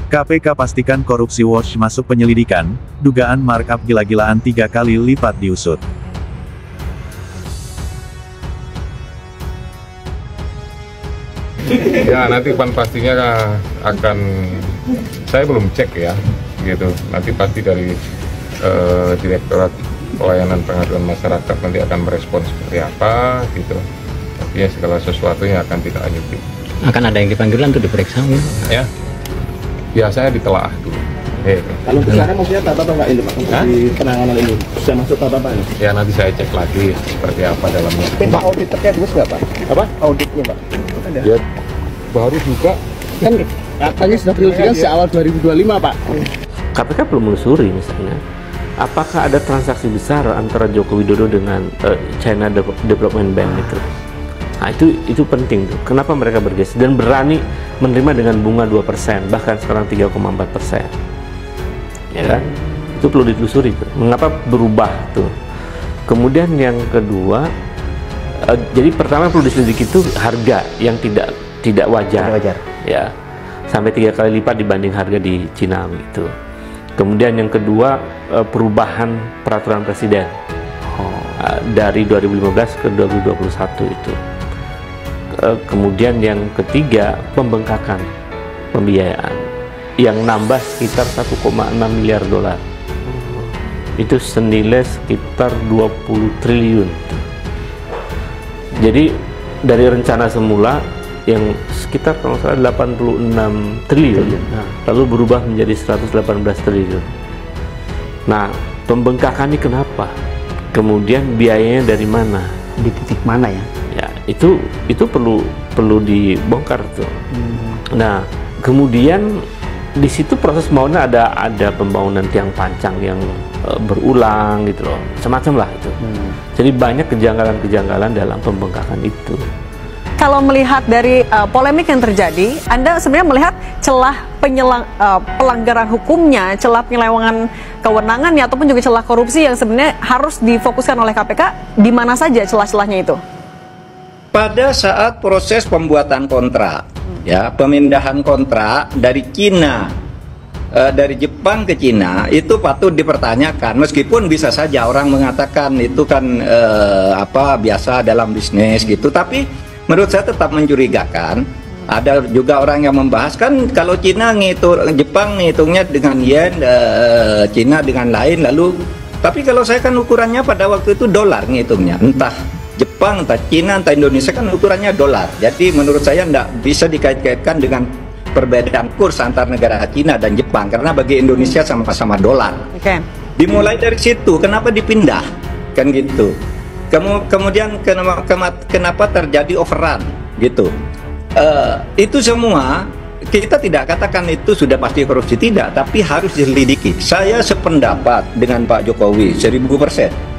KPK pastikan korupsi Watch masuk penyelidikan, dugaan markup gila-gilaan 3 kali lipat diusut. Ya nanti pastinya akan, saya belum cek ya, gitu. Nanti pasti dari Direktorat Pelayanan Pengaduan Masyarakat nanti akan merespon seperti apa, gitu. Tapi ya segala sesuatunya akan kita lanjuti. Akan ada yang dipanggilan untuk diperiksa, ya? Biasanya ditelaah dulu. Kalau sekarang maksudnya tata atau nggak ini Pak, untuk di penanganan ini sudah masuk tata Pak? Ya nanti saya cek lagi seperti apa dalamnya. Pak, audit terkait bus nggak Pak? Apa? Auditnya Pak? Ada. Ya baru juga. Kan katanya sudah penyelidikan sejak awal 2025 Pak. KPK belum menelusuri misalnya, apakah ada transaksi besar antara Joko Widodo dengan China Development Bank itu? Nah, itu penting tuh. Kenapa mereka bergeser dan berani menerima dengan bunga 2%, bahkan sekarang 3,4%. Ya kan? Itu perlu ditelusuri tuh. Mengapa berubah tuh? Kemudian yang kedua, jadi pertama perlu diselidiki itu harga yang tidak wajar. Ya. Sampai 3 kali lipat dibanding harga di Cina itu. Kemudian yang kedua, perubahan peraturan presiden dari 2015 ke 2021 itu. Kemudian yang ketiga, pembengkakan pembiayaan yang nambah sekitar 1,6 miliar dolar. Itu senilai sekitar 20 triliun. Jadi dari rencana semula yang sekitar kalau salah 86 triliun, lalu berubah menjadi 118 triliun. Nah, pembengkakan ini kenapa? Kemudian biayanya dari mana? Di titik mana ya? Ya, itu perlu dibongkar tuh. Nah, kemudian di situ proses pembangunan ada pembangunan tiang pancang yang berulang gitu loh, semacam lah itu. Jadi banyak kejanggalan-kejanggalan dalam pembengkakan itu. Kalau melihat dari polemik yang terjadi, Anda sebenarnya melihat celah pelanggaran hukumnya, celah penyelewengan kewenangannya, ataupun juga celah korupsi yang sebenarnya harus difokuskan oleh KPK, di mana saja celah-celahnya itu? Pada saat proses pembuatan kontrak, ya pemindahan kontrak dari Cina, dari Jepang ke Cina, itu patut dipertanyakan. Meskipun bisa saja orang mengatakan itu kan biasa dalam bisnis gitu, tapi menurut saya tetap mencurigakan. Ada juga orang yang membahas kan kalau Cina Jepang ngitungnya dengan yen, Cina dengan lain, lalu tapi kalau saya kan ukurannya pada waktu itu dolar ngitungnya, entah Jepang, entah Cina, entah Indonesia kan ukurannya dolar. Jadi menurut saya tidak bisa dikait-kaitkan dengan perbedaan kurs antar negara Cina dan Jepang, karena bagi Indonesia sama-sama dolar. Dimulai dari situ, kenapa dipindah kan gitu. Kemudian kenapa terjadi overrun gitu. Itu semua kita tidak katakan itu sudah pasti korupsi, tidak, tapi harus diselidiki. Saya sependapat dengan Pak Jokowi 1000%.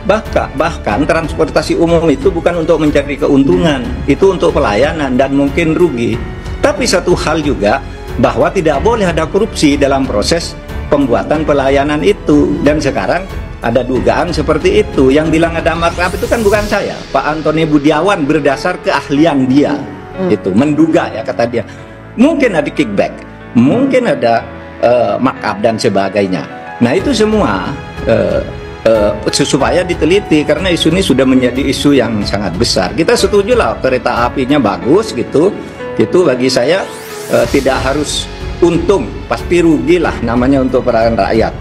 Bahkan transportasi umum itu bukan untuk mencari keuntungan, itu untuk pelayanan dan mungkin rugi. Tapi satu hal juga, bahwa tidak boleh ada korupsi dalam proses pembuatan pelayanan itu. Dan sekarang ada dugaan seperti itu. Yang bilang ada markup itu kan bukan saya, Pak Antoni Budiawan, berdasar keahlian dia. Itu menduga ya, kata dia. Mungkin ada kickback, mungkin ada markup dan sebagainya. Nah itu semua supaya diteliti, karena isu ini sudah menjadi isu yang sangat besar. Kita setuju lah kereta apinya bagus gitu. Itu bagi saya tidak harus untung, pasti rugi lah namanya untuk peran rakyat.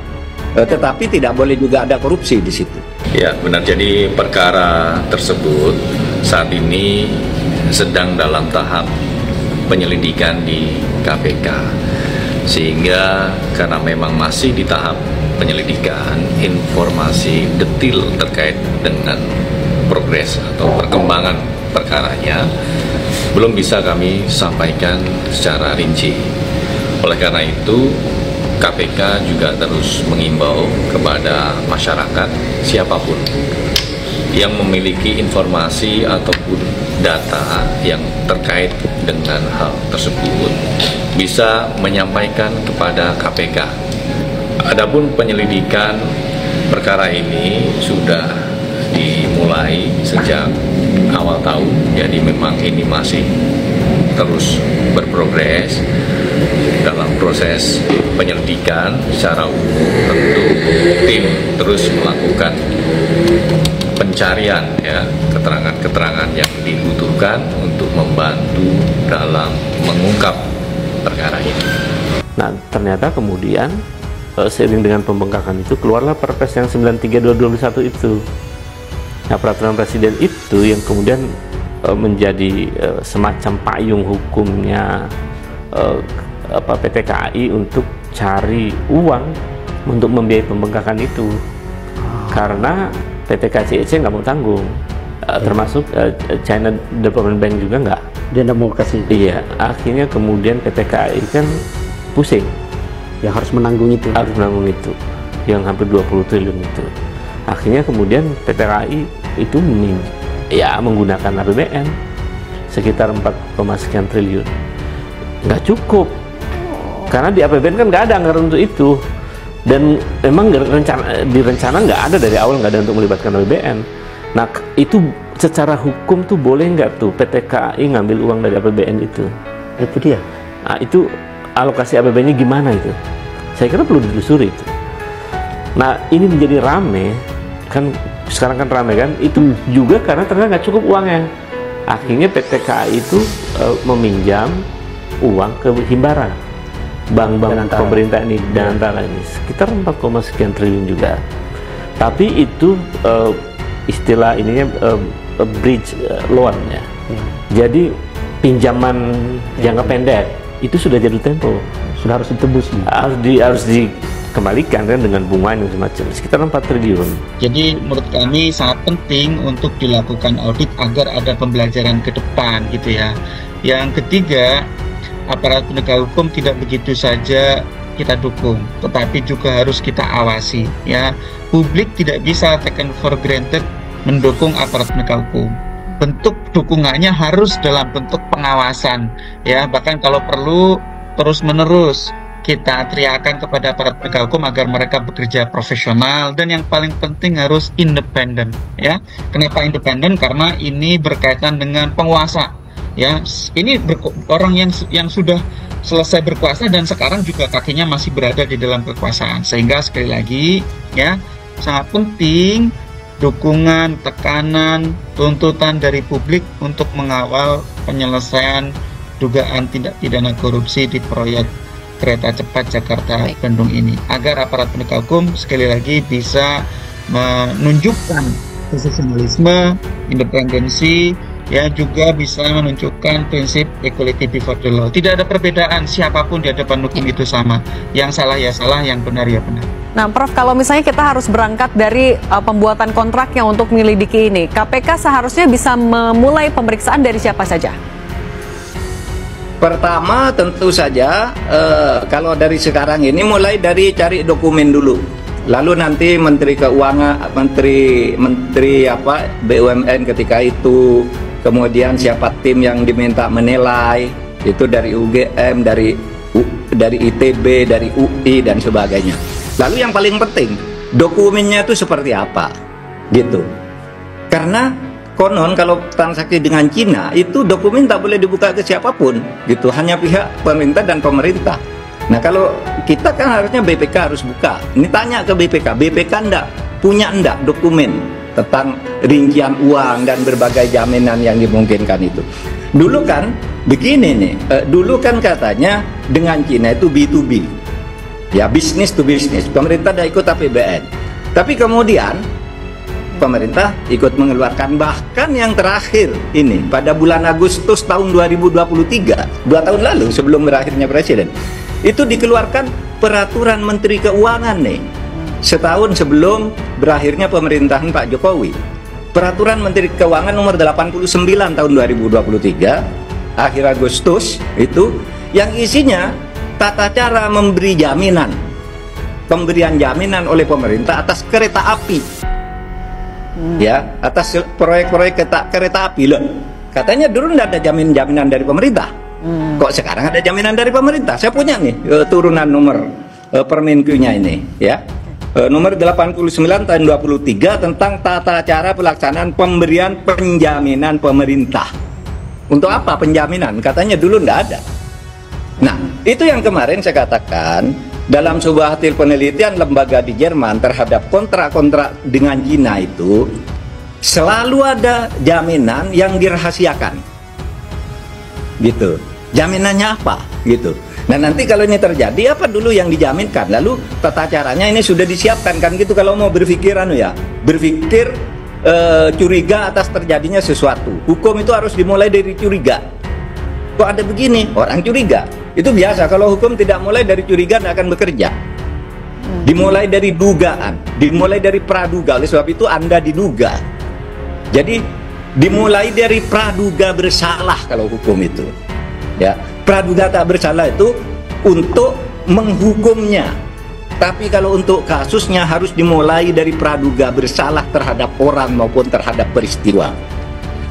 Tetapi tidak boleh juga ada korupsi di situ. Ya benar, jadi perkara tersebut saat ini sedang dalam tahap penyelidikan di KPK, sehingga karena memang masih di tahap penyelidikan, informasi detail terkait dengan progres atau perkembangan perkaranya belum bisa kami sampaikan secara rinci. Oleh karena itu, KPK juga terus mengimbau kepada masyarakat siapapun yang memiliki informasi ataupun data yang terkait dengan hal tersebut bisa menyampaikan kepada KPK. Adapun penyelidikan perkara ini sudah dimulai sejak awal tahun, jadi memang ini masih terus berprogres dalam proses penyelidikan secara umum, tentu tim terus melakukan pencarian ya, keterangan-keterangan yang dibutuhkan untuk membantu dalam mengungkap perkara ini. Nah, ternyata kemudian seiring dengan pembengkakan itu keluarlah Perpres yang 93/2021 itu. Nah, peraturan presiden itu yang kemudian menjadi semacam payung hukumnya PT KAI untuk cari uang untuk membiayai pembengkakan itu. Karena PT KCIC nggak mau tanggung, termasuk China Development Bank juga nggak. Dia nggak mau kasih. Iya, akhirnya kemudian PT KAI kan pusing. Ya harus menanggung itu. Harus menanggung itu, yang hampir 20 triliun itu. Akhirnya kemudian PT KAI itu menggunakan APBN sekitar 4, sekian triliun. Nggak cukup, karena di APBN kan nggak ada anggaran untuk itu. Dan memang di rencana nggak ada dari awal, nggak ada untuk melibatkan APBN. Nah, itu secara hukum tuh boleh nggak tuh PT KAI ngambil uang dari APBN itu? Itu dia. Nah, itu alokasi APBN-nya gimana itu? Saya kira perlu ditelusuri itu. Nah, ini menjadi rame, kan sekarang kan rame kan? Itu juga karena ternyata nggak cukup uangnya. Akhirnya PT KAI itu meminjam uang ke Himbara, bank-bank pemerintah ini, dan antara ini sekitar 4, sekian triliun juga. Tapi itu istilah ininya bridge loan ya. Jadi pinjaman jangka pendek itu sudah jatuh tempo, Sudah harus ditebus. harus dikembalikan kan dengan bunga yang semacam sekitar 4 triliun. Jadi menurut kami sangat penting untuk dilakukan audit agar ada pembelajaran ke depan gitu ya. Yang ketiga, aparat penegak hukum tidak begitu saja kita dukung, tetapi juga harus kita awasi ya. Publik tidak bisa taken for granted mendukung aparat penegak hukum. Bentuk dukungannya harus dalam bentuk pengawasan ya, bahkan kalau perlu terus-menerus kita teriakan kepada aparat penegak hukum agar mereka bekerja profesional, dan yang paling penting harus independen ya. Kenapa independen? Karena ini berkaitan dengan penguasa ya. Ini orang yang sudah selesai berkuasa dan sekarang juga kakinya masih berada di dalam kekuasaan, sehingga sekali lagi ya, sangat penting dukungan, tekanan, tuntutan dari publik untuk mengawal penyelesaian dugaan tindak pidana korupsi di proyek kereta cepat Jakarta-Bandung ini, agar aparat penegak hukum sekali lagi bisa menunjukkan profesionalisme, independensi ya, juga bisa menunjukkan prinsip equality before the law. Tidak ada perbedaan, siapapun di hadapan hukum itu sama. Yang salah ya salah, yang benar ya benar. Nah, Prof, kalau misalnya kita harus berangkat dari pembuatan kontraknya untuk menyelidiki ini, KPK seharusnya bisa memulai pemeriksaan dari siapa saja? Pertama tentu saja kalau dari sekarang ini mulai dari cari dokumen dulu. Lalu nanti Menteri Keuangan, Menteri BUMN ketika itu, kemudian siapa tim yang diminta menilai, itu dari UGM, dari ITB, dari UI dan sebagainya. Lalu yang paling penting, dokumennya itu seperti apa, gitu. Karena konon kalau transaksi dengan Cina itu dokumen tak boleh dibuka ke siapapun, gitu. Hanya pihak pemerintah dan pemerintah. Nah, kalau kita kan harusnya BPK harus buka. Ini tanya ke BPK, BPK punya dokumen tentang rincian uang dan berbagai jaminan yang dimungkinkan itu. Dulu kan begini nih, dulu kan katanya dengan Cina itu B2B. Ya, business to business. Pemerintah dah ikut APBN. Tapi kemudian pemerintah ikut mengeluarkan, bahkan yang terakhir ini pada bulan Agustus tahun 2023, 2 tahun lalu sebelum berakhirnya presiden, itu dikeluarkan peraturan Menteri Keuangan nih, setahun sebelum berakhirnya pemerintahan Pak Jokowi. Peraturan Menteri Keuangan nomor 89 tahun 2023 akhir Agustus itu, yang isinya tata cara memberi jaminan, pemberian jaminan oleh pemerintah atas kereta api. Ya, atas proyek-proyek kereta api loh. Katanya dulu tidak ada jaminan dari pemerintah. Kok sekarang ada jaminan dari pemerintah? Saya punya nih turunan nomor Permenkunya ini ya. Nomor 89 tahun 23 tentang tata cara pelaksanaan pemberian penjaminan pemerintah. Untuk apa penjaminan? Katanya dulu tidak ada. Nah, itu yang kemarin saya katakan, dalam sebuah hasil penelitian lembaga di Jerman terhadap kontrak-kontrak dengan Cina itu, selalu ada jaminan yang dirahasiakan. Gitu. Jaminannya apa? Gitu. Nah, nanti kalau ini terjadi, apa dulu yang dijaminkan? Lalu tata caranya ini sudah disiapkan kan gitu, kalau mau berpikir berpikir curiga atas terjadinya sesuatu. Hukum itu harus dimulai dari curiga. Kok ada begini? Orang curiga. Itu biasa, kalau hukum tidak mulai dari curiga tidak akan bekerja. Dimulai dari dugaan, dimulai dari praduga. Oleh sebab itu Anda diduga. Jadi dimulai dari praduga bersalah kalau hukum itu. Ya, praduga tak bersalah itu untuk menghukumnya. Tapi kalau untuk kasusnya harus dimulai dari praduga bersalah terhadap orang maupun terhadap peristiwa.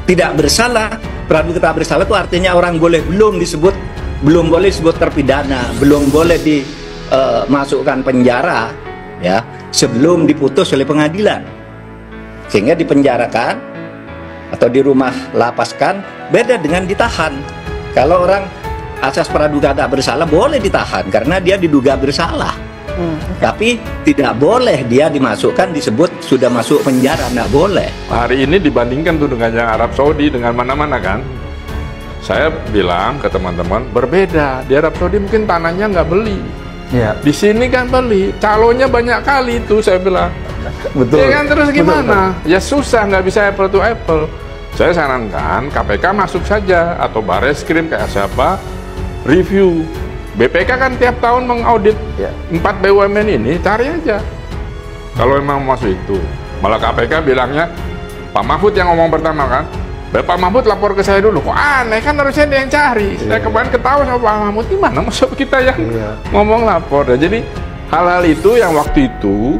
Tidak bersalah, praduga tak bersalah itu artinya orang belum boleh disebut terpidana, belum boleh dimasukkan penjara ya sebelum diputus oleh pengadilan. Sehingga dipenjarakan atau di rumah lapaskan beda dengan ditahan. Kalau orang asas praduga tak bersalah boleh ditahan karena dia diduga bersalah. Tapi tidak boleh dia dimasukkan disebut sudah masuk penjara, tidak boleh. Hari ini dibandingkan tuh dengan yang Arab Saudi, dengan mana-mana kan, saya bilang ke teman-teman berbeda. Di Arab Saudi mungkin tanahnya nggak beli, di sini kan beli, calonnya banyak kali itu saya bilang. Betul. Ya kan, terus gimana? Ya susah, nggak bisa apple to apple. Saya sarankan KPK masuk saja atau Bareskrim kayak siapa, review. BPK kan tiap tahun mengaudit 4 BUMN ini, cari aja. Kalau memang masuk itu, malah KPK bilangnya, Pak Mahfud yang ngomong pertama kan, Pak Mahfud lapor ke saya dulu. Kok aneh, kan harusnya dia yang cari. Saya kemarin ketawa sama Pak Mahfud, gimana masuk kita yang ngomong lapor. Dan jadi hal-hal itu yang waktu itu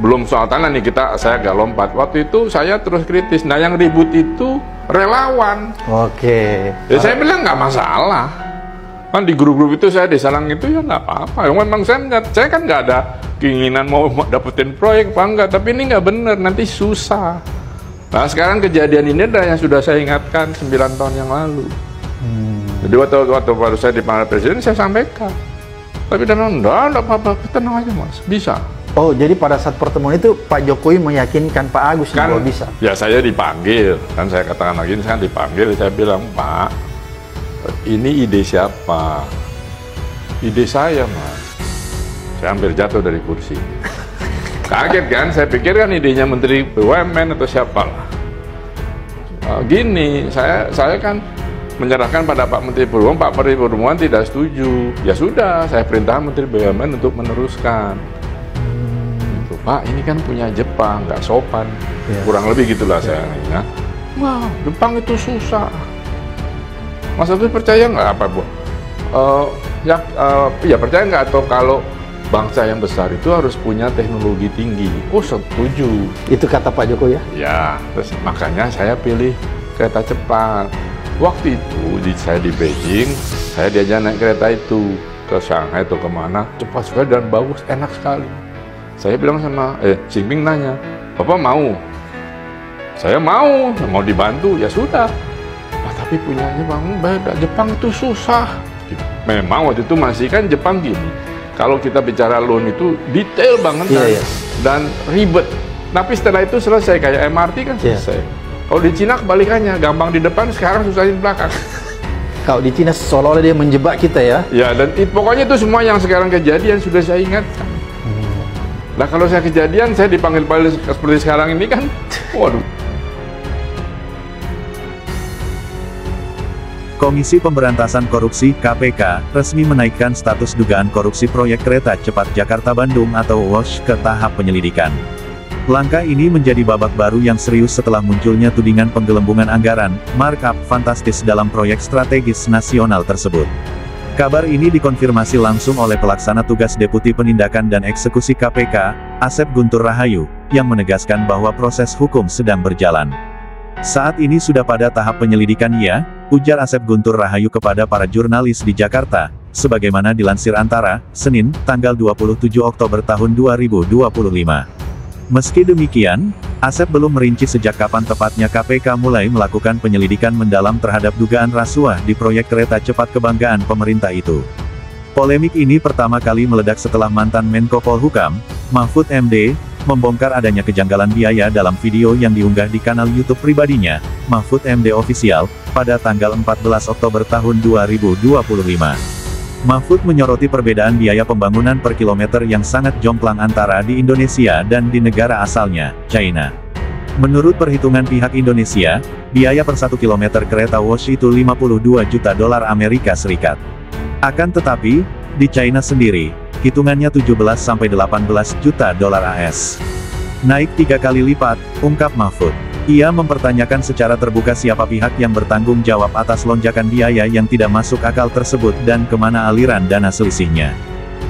belum soal tanah nih, saya agak lompat. Waktu itu saya terus kritis. Nah, yang ribut itu relawan. Oke. Ya saya bilang nggak masalah. Kan di grup-grup itu saya disalang itu ya nggak apa-apa. Memang saya kan nggak ada keinginan mau dapetin proyek apa enggak. Tapi ini nggak bener, nanti susah. Nah sekarang kejadian ini ada yang sudah saya ingatkan 9 tahun yang lalu. Jadi waktu baru saya dipanggil presiden saya sampaikan. Tapi enggak apa-apa, tenang aja mas, bisa. Oh, jadi pada saat pertemuan itu Pak Jokowi meyakinkan Pak Agus kan, bahwa bisa? Ya saya dipanggil, kan saya katakan lagi, saya dipanggil, saya bilang, Pak, ini ide siapa? Ide saya mas. Saya hampir jatuh dari kursi. Kaget kan, saya pikir kan idenya Menteri BUMN atau siapa lah. Gini, saya kan menyerahkan pada Pak Menteri Perhubungan, Pak Menteri Perhubungan tidak setuju. Ya sudah, saya perintah Menteri BUMN untuk meneruskan. Gitu, Pak, ini kan punya Jepang, nggak sopan. Kurang lebih gitulah saya. Ya. Wah, Jepang itu susah. Mas Agus percaya nggak apa Bu? Ya percaya nggak, atau kalau bangsa yang besar itu harus punya teknologi tinggi? Oh setuju. Itu kata Pak Jokowi ya? Ya, terus makanya saya pilih kereta cepat. Waktu itu saya di Beijing, saya diajak naik kereta itu ke Shanghai atau kemana, cepat sekali dan bagus, enak sekali. Saya bilang sama, Xi Jinping nanya, Bapak mau? Saya mau dibantu, ya sudah. Tapi punyanya Bang beda, Jepang itu susah. Memang waktu itu masih kan Jepang gini, kalau kita bicara loan itu detail banget kan, dan ribet. Tapi setelah itu selesai, kayak MRT kan selesai. Kalau di Cina kebalikannya, gampang di depan, sekarang susah di belakang. Kalau di Cina seolah-olah dia menjebak kita ya? Ya, dan pokoknya itu semua yang sekarang kejadian sudah saya ingatkan. Nah kalau saya kejadian, saya dipanggil seperti sekarang ini kan, waduh. Komisi Pemberantasan Korupsi (KPK) resmi menaikkan status dugaan korupsi proyek kereta cepat Jakarta-Bandung atau WOS ke tahap penyelidikan. Langkah ini menjadi babak baru yang serius setelah munculnya tudingan penggelembungan anggaran, markup fantastis dalam proyek strategis nasional tersebut. Kabar ini dikonfirmasi langsung oleh Pelaksana Tugas Deputi Penindakan dan Eksekusi KPK, Asep Guntur Rahayu, yang menegaskan bahwa proses hukum sedang berjalan. Saat ini sudah pada tahap penyelidikan ya, ujar Asep Guntur Rahayu kepada para jurnalis di Jakarta, sebagaimana dilansir Antara, Senin, tanggal 27 Oktober tahun 2025. Meski demikian, Asep belum merinci sejak kapan tepatnya KPK mulai melakukan penyelidikan mendalam terhadap dugaan rasuah di proyek kereta cepat kebanggaan pemerintah itu. Polemik ini pertama kali meledak setelah mantan Menko Polhukam, Mahfud MD, membongkar adanya kejanggalan biaya dalam video yang diunggah di kanal YouTube pribadinya, Mahfud MD Official, pada tanggal 14 Oktober tahun 2025. Mahfud menyoroti perbedaan biaya pembangunan per kilometer yang sangat jomplang antara di Indonesia dan di negara asalnya, China. Menurut perhitungan pihak Indonesia, biaya per 1 kilometer kereta WOS itu 52 juta dolar Amerika Serikat. Akan tetapi, di China sendiri, hitungannya 17-18 juta dolar AS. Naik 3 kali lipat, ungkap Mahfud. Ia mempertanyakan secara terbuka siapa pihak yang bertanggung jawab atas lonjakan biaya yang tidak masuk akal tersebut dan kemana aliran dana selisihnya.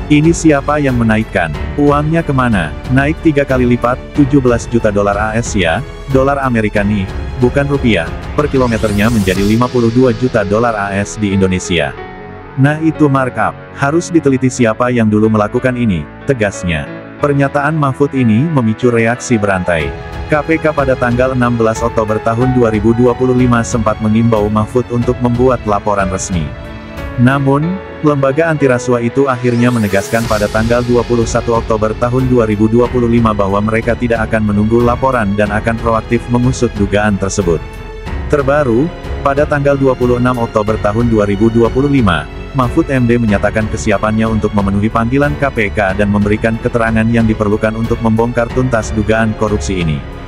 Ini siapa yang menaikkan? Uangnya kemana? Naik 3 kali lipat, 17 juta dolar AS ya, dolar Amerika nih, bukan rupiah, per kilometernya menjadi 52 juta dolar AS di Indonesia. Nah itu markup, harus diteliti siapa yang dulu melakukan ini, tegasnya. Pernyataan Mahfud ini memicu reaksi berantai. KPK pada tanggal 16 Oktober tahun 2025 sempat mengimbau Mahfud untuk membuat laporan resmi. Namun, lembaga antirasuah itu akhirnya menegaskan pada tanggal 21 Oktober tahun 2025 bahwa mereka tidak akan menunggu laporan dan akan proaktif mengusut dugaan tersebut. Terbaru, pada tanggal 26 Oktober tahun 2025, Mahfud MD menyatakan kesiapannya untuk memenuhi panggilan KPK dan memberikan keterangan yang diperlukan untuk membongkar tuntas dugaan korupsi ini.